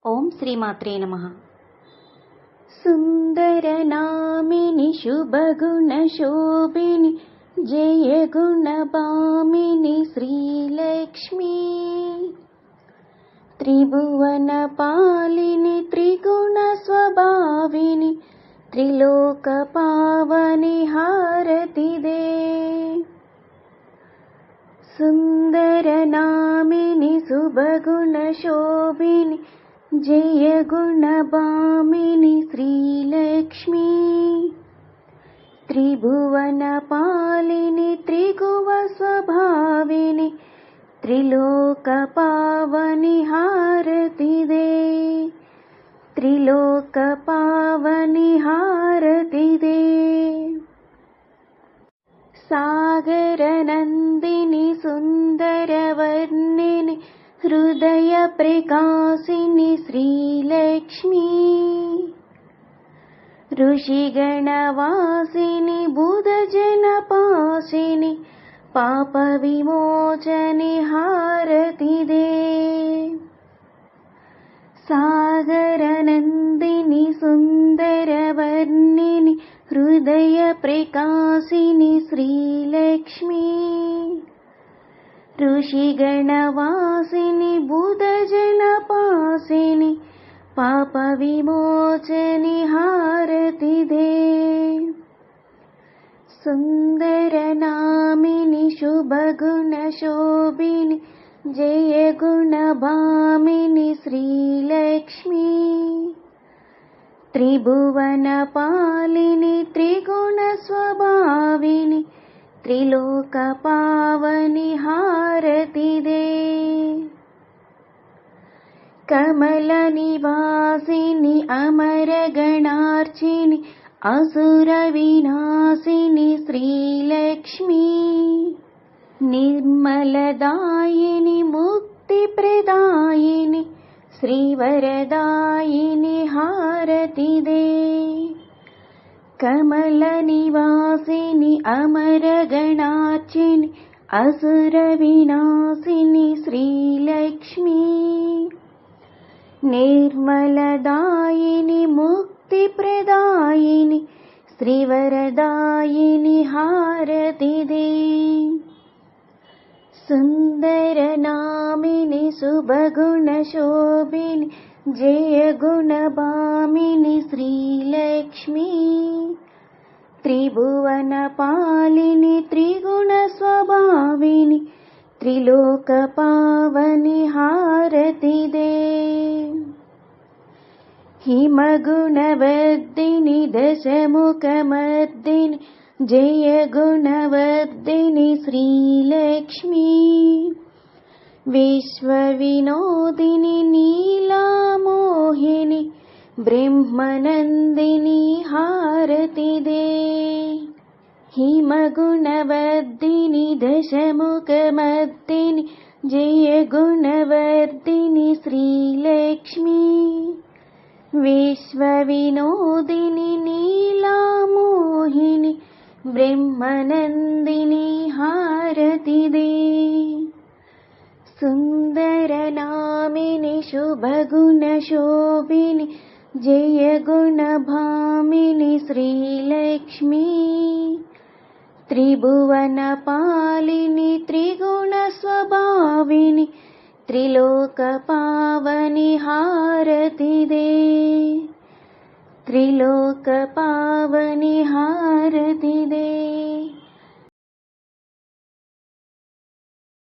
ఓం శ్రీమాత్రే నమః. సుందరనామిని శుభగుణశోభిని జయగుణభామిని శ్రీలక్ష్మీ, త్రిభువనపాలిని త్రిగుణస్వభావిని త్రిలోకపావని హారతి దే. సుందరనామిని శుభగుణశోభిని జయగుణభామిని శ్రీలక్ష్మీ, త్రిభువనపాలిని త్రిగుణస్వభావిని త్రిలోకపావని హారతి దే. త్రిలోకపావని హారతి దే. సాగరనందిని సుందరవర్ణిని హృదయ ప్రకాశిని శ్రీలక్ష్మీ, ఋషిగణవాసిని బుధజనపాసిని పాప విమోచని హారతి దే. సాగరనందిని సుందరవర్ణిని హృదయ ప్రకాశిని శ్రీలక్ష్మీ, ఋషిగణవాసిని బుధజనపాసిని పాప విమోచని హారతి దే. సుందరనామిని శుభగుణశోభిని జయగుణభామిని శ్రీలక్ష్మీ, త్రిభువనపాలిని త్రిగుణస్వభావిని త్రిలోకపావని హారతి దే. కమలనివాసిని అమరగణార్చిని అసుర వినాశిని శ్రీలక్ష్మీ, నిర్మలదాయిని ముక్తిప్రదాయిని శ్రీవరదాయిని హారతి దే. కమలనివాసిని అమరగణార్చిని అసుర వినాశిని శ్రీలక్ష్మీ, నిర్మలదాయిని ముక్తిప్రదాయిని శ్రీవరదాయిని హారతి దే. సుందరనామిని శుభగుణశోభిని జయగుణభామిని శ్రీలక్ష్మీ, త్రిభువనపాలిని త్రిగుణస్వభావిని త్రిలోకపావని హారతి దే. హిమగుణవర్ధిని దశముఖమర్దిని జయగుణవర్ధిని శ్రీలక్ష్మీ, విశ్వవినోదిని నీలామోహిని బ్రహ్మనందిని హారతి దే. హిమగుణవర్ధిని దశముఖమర్దిని జయగుణవర్ధిని శ్రీలక్ష్మీ, విశ్వవినోదిని నీలామోహిని బ్రహ్మనందిని హారతి దే. సుందరనామిని శుభగుణశోభిని జయగుణభామిని శ్రీలక్ష్మీ, త్రిభువనపాలిని త్రిగుణస్వభావిని త్రిలోకపావని హారతి దే. త్రిలోకపావని